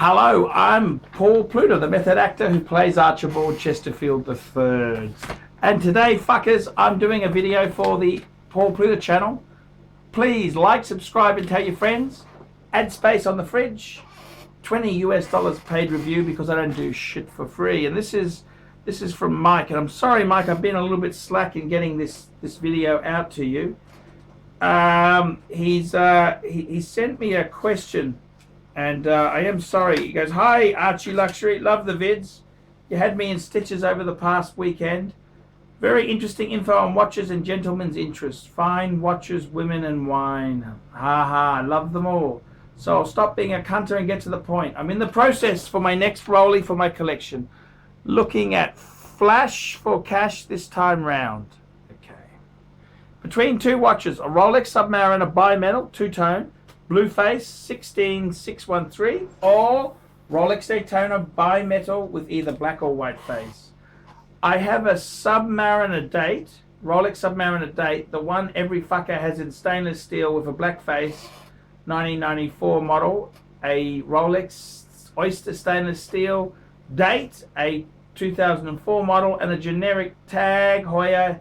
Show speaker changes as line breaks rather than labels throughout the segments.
Hello, I'm Paul Pluta, the method actor who plays Archibald Chesterfield III. And today, fuckers, I'm doing a video for the Paul Pluta channel. Please like, subscribe, and tell your friends. Add space on the fridge. $20 paid review because I don't do shit for free. And this is from Mike. And I'm sorry, Mike, I've been a little bit slack in getting this video out to you. He sent me a question. And I am sorry. He goes, "Hi, ArchieLuxury. Love the vids. You had me in stitches over the past weekend. Very interesting info on watches and gentlemen's interests. Fine watches, women, and wine. Ha ha. Love them all. So I'll stop being a cunter and get to the point. I'm in the process for my next Rollie for my collection. Looking at flash for cash this time round. Okay. Between two watches, a Rolex Submariner bimetal, two-tone, blue face 16613, or Rolex Daytona bimetal with either black or white face. I have a Submariner date, Rolex Submariner date, the one every fucker has in stainless steel with a black face, 1994 model, a Rolex Oyster stainless steel date, a 2004 model, and a generic Tag Heuer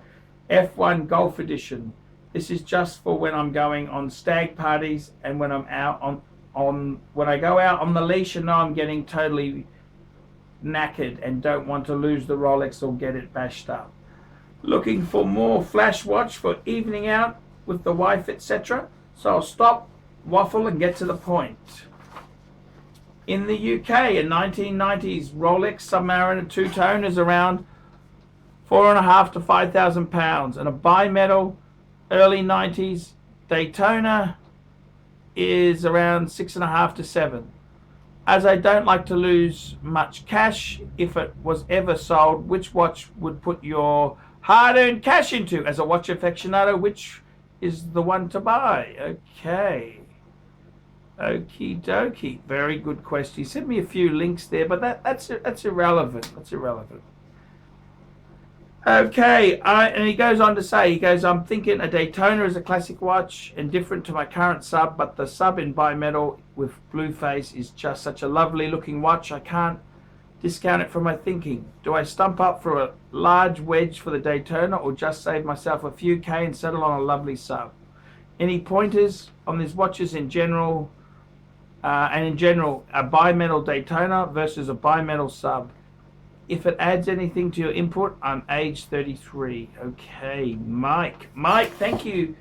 F1 Golf Edition. This is just for when I'm going on stag parties and when I'm out when I go out on the leash and know I'm getting totally knackered and don't want to lose the Rolex or get it bashed up. Looking for more flash watch for evening out with the wife, etc. So I'll stop, waffle, and get to the point. In the UK, a 1990s Rolex Submariner two-tone is around £4,500 to £5,000, and a bimetal early 90s Daytona is around £6,500 to £7,000. As I don't like to lose much cash, if it was ever sold, which watch would put your hard-earned cash into? As a watch aficionado, which is the one to buy? Okay. Okie dokie. Very good question. He sent me a few links there, but that's irrelevant. That's irrelevant. Okay, and he goes on to say, I'm thinking a Daytona is a classic watch and different to my current sub, but the sub in bimetal with blue face is just such a lovely looking watch. I can't discount it from my thinking. Do I stump up for a large wedge for the Daytona or just save myself a few K and settle on a lovely sub? Any pointers on these watches in general, a bimetal Daytona versus a bimetal sub? If it adds anything to your input, I'm age 33. Okay, Mike, thank you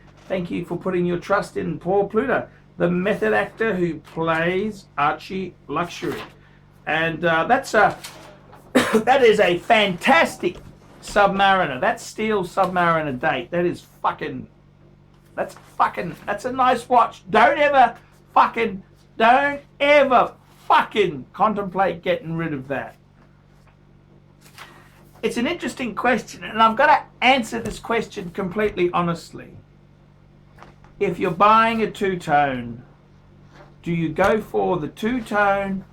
for putting your trust in Paul Pluta, the method actor who plays ArchieLuxury. And that is a fantastic Submariner. That steel Submariner date, that's a nice watch. Don't ever fucking contemplate getting rid of that. It's an interesting question, and I've got to answer this question completely honestly. If you're buying a two-tone, do you go for the two-tone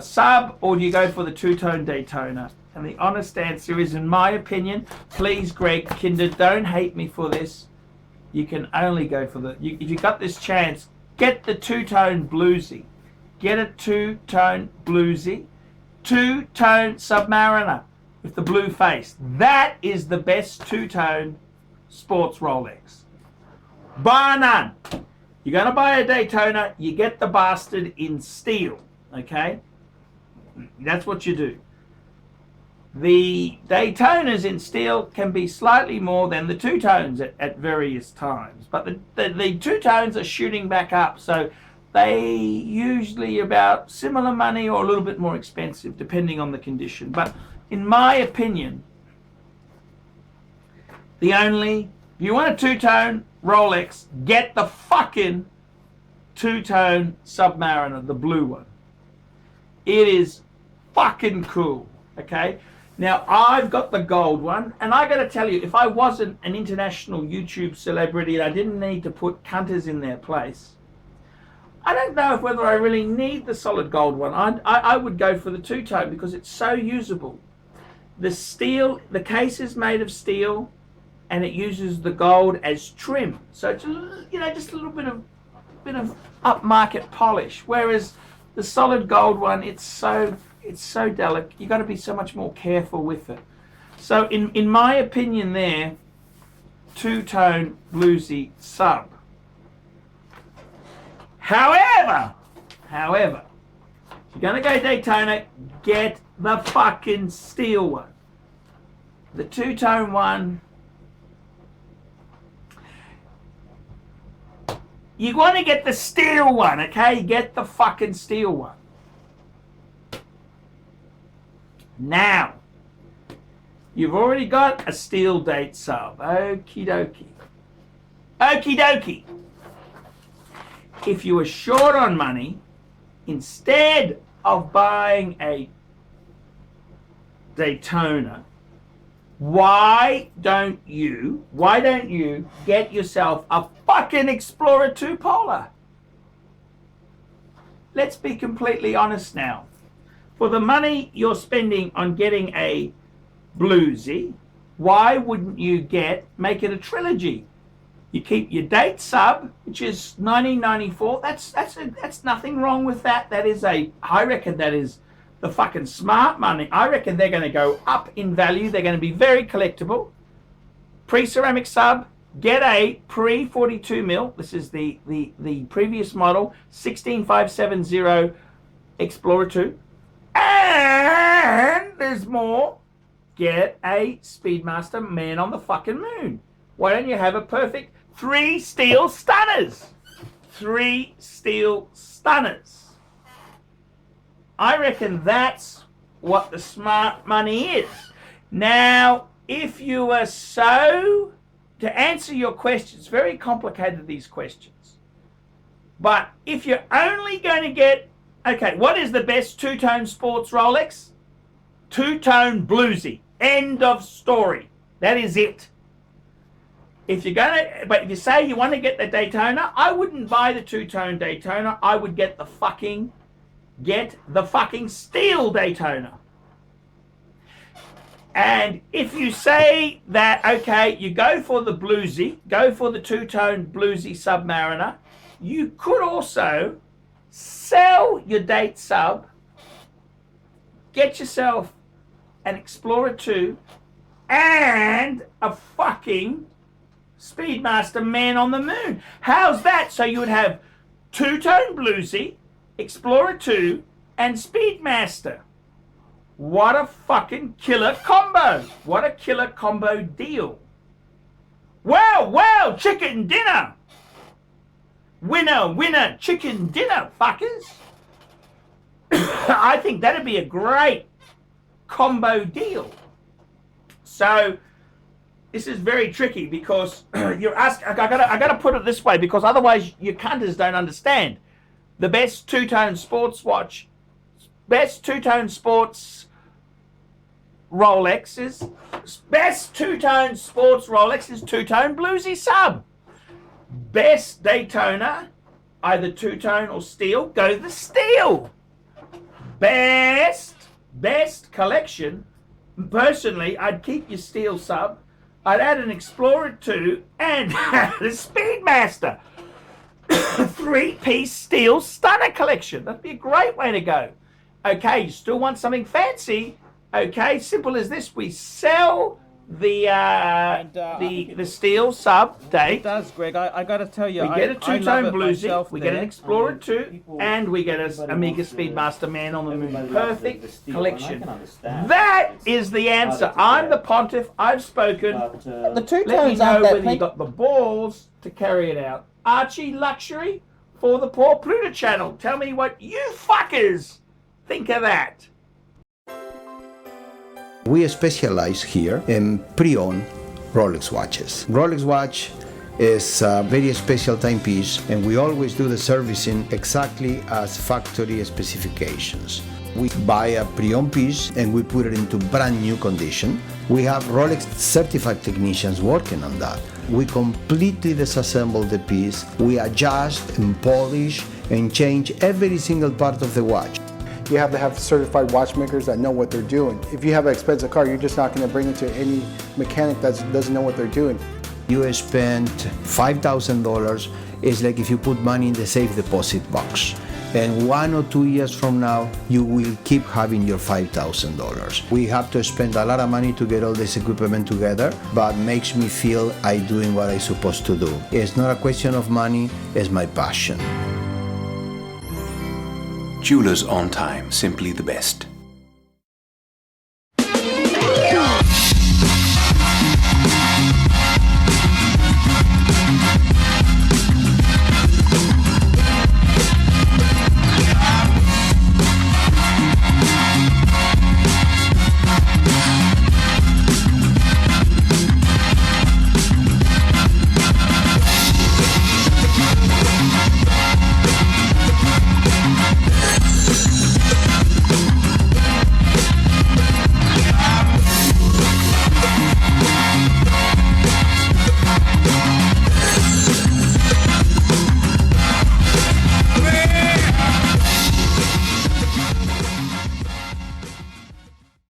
sub, or do you go for the two-tone Daytona? And the honest answer is, in my opinion, please, Greg Kinder, don't hate me for this. You can only go for if you got this chance, get the two-tone bluesy. Get a two-tone bluesy. Two-tone Submariner with the blue face. That is the best two-tone sports Rolex, bar none. You're going to buy a Daytona, you get the bastard in steel. Okay, that's what you do. The Daytonas in steel can be slightly more than the two-tones at various times, but the two-tones are shooting back up, so they usually about similar money or a little bit more expensive depending on the condition. But in my opinion, if you want a two-tone Rolex, get the fucking two-tone Submariner, the blue one. It is fucking cool. Okay, now I've got the gold one, and I gotta tell you, if I wasn't an international YouTube celebrity and I didn't need to put cunters in their place, I don't know whether I really need the solid gold one. I would go for the two-tone because it's so usable. The steel, the case is made of steel, and it uses the gold as trim. So it's, just a little bit of bit of upmarket polish. Whereas the solid gold one, it's so delicate. You got to be so much more careful with it. So in my opinion, there, two-tone bluesy sub. However, if you're gonna go Daytona, get the fucking steel one. The two-tone one, you want to get the steel one, okay? Get the fucking steel one. Now, you've already got a steel date sub. Okie dokie. Okie dokie. If you were short on money, instead of buying a Daytona, why don't you get yourself a fucking Explorer 2 Polar? Let's be completely honest now. For the money you're spending on getting a bluesy, why wouldn't you make it a trilogy? You keep your date sub, which is 1994. That's nothing wrong with that. I reckon that is the fucking smart money. I reckon they're going to go up in value. They're going to be very collectible. Pre-ceramic sub, get a pre-42 mil. This is the previous model, 16570 Explorer 2. And there's more. Get a Speedmaster Man on the fucking Moon. Why don't you have a perfect 3 steel stunners? 3 steel stunners. I reckon that's what the smart money is. Now, if you are to answer your questions, very complicated, these questions. But if you're only going to get, okay, what is the best two-tone sports Rolex? Two-tone bluesy. End of story. That is it. If you say you want to get the Daytona, I wouldn't buy the two-tone Daytona. I would get the fucking steel Daytona. And if you say that, okay, you go for the bluesy, go for the two-tone bluesy Submariner, you could also sell your date sub, get yourself an Explorer 2 and a fucking Speedmaster Man on the Moon. How's that? So you would have two-tone bluesy, Explorer 2, and Speedmaster. What a fucking killer combo. What a killer combo deal. Well, chicken dinner. Winner, chicken dinner, fuckers. I think that'd be a great combo deal. So this is very tricky because you're asking. I gotta put it this way because otherwise you cunters don't understand. The best two-tone sports watch, best two-tone sports Rolexes, best two-tone sports Rolexes, two-tone bluesy sub. Best Daytona, either two-tone or steel, go the steel. Best collection, personally, I'd keep your steel sub. I'd add an Explorer 2 and a Speedmaster. 3-piece steel stunner collection. That'd be a great way to go. Okay, you still want something fancy? Okay, simple as this. We sell the steel sub date.
It does, Greg. I got to tell you,
we get a two-tone bluesy, we get an Explorer 2, and we get an Amiga Speedmaster Man on the Moon. Perfect collection. That is the answer. I'm the pontiff. I've spoken.
the two
Let me
tones
know
aren't that
whether you got the balls to carry it out. ArchieLuxury for the Poor Pluto channel. Tell me what you fuckers think of that.
We specialize here in pre-owned Rolex watches. Rolex watch is a very special timepiece, and we always do the servicing exactly as factory specifications. We buy a pre-owned piece and we put it into brand new condition. We have Rolex certified technicians working on that. We completely disassemble the piece. We adjust and polish and change every single part of the watch.
You have to have certified watchmakers that know what they're doing. If you have an expensive car, you're just not going to bring it to any mechanic that doesn't know what they're doing.
You spend $5,000 is like if you put money in the safe deposit box. And 1 or 2 years from now, you will keep having your $5,000. We have to spend a lot of money to get all this equipment together, but makes me feel I'm doing what I'm supposed to do. It's not a question of money, it's my passion.
Jewelers on time, simply the best.